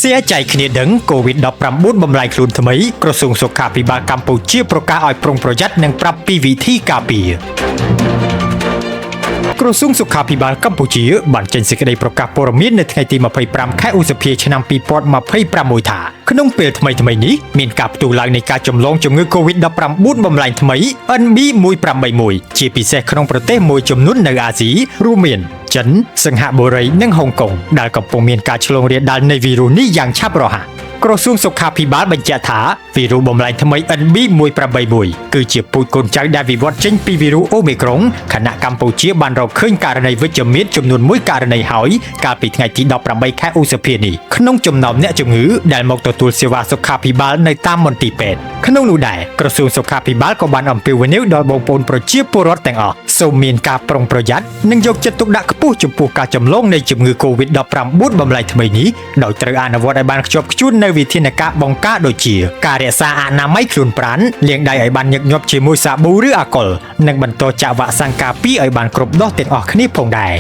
เสียใจគ្នាដឹងโควิด-19បំលែងខ្លួនថ្មីក្រសួងសុខាភិបាលកម្ពុជាប្រកាសឲ្យប្រុងប្រយ័ត្ននិងប្រាប់ពីវិធីការពារក្រសួងសុខាភិបាលកម្ពុជាបានចេញសេចក្តីប្រកាសព័ត៌មាននៅថ្ងៃទី25ខែឧសភាឆ្នាំ2026ថាក្នុងពេលថ្មីៗនេះមានការផ្ទុះឡើងនៃការចម្លងជំងឺ COVID-19 បំលែងថ្មី NB181 ជាពិសេសក្នុងប្រទេសមួយចំនួននៅអាស៊ីរួមមានចិនសិង្ហបុរីនិងហុងកុងដែលកំពុងមានការឆ្លងរាលដាលនៃវីរុសនេះយ៉ាងឆាប់រហ័សក្រសួងសុខាភិបាលបញ្ជាក់ថាវីរុសបំលែងថ្មី NB181 គឺជាពូជកូនចៅដែលវិវត្តចេញពីវីរុសអូមីក្រុងខណៈកម្ពុជាបានរកឃើញករណីវិជ្ជមានចំនួន1ករណីហើយកាលពីថ្ងៃទី18ខែឧសភានេះក្នុងចំណោមអ្នកជំងឺដែលមកទទួលសេវាសុខាភិបាលនៅតាមមន្ទីរពេទ្យក្នុងនោះដែរក្រសួងសុខាភិបាលក៏បានអំពាវនាវដល់បងប្អូនប្រជាពលរដ្ឋទាំងអស់សូមមានការប្រុងប្រយ័ត្ននិងយកចិត្តទុកដាក់ខ្ពស់ចំពោះការចម្លងនៃជំងឺ COVID-19 បំលែងថ្មីនេះដោយត្រូវអនុវត្តឲ្យបានខ្ជាប់ខ្ជួននៅវិធានការបង្ការដូចជាការរក្សាអនាម័យខ្លួនប្រាណលាងដៃឲ្យបានញឹកញាប់ជាមួយសាប៊ូឬអាល់កុលនិងបន្តចាក់វ៉ាក់សាំងការពារឲ្យបានគ្រប់ដូសទាំងអស់គ្នាផងដែរ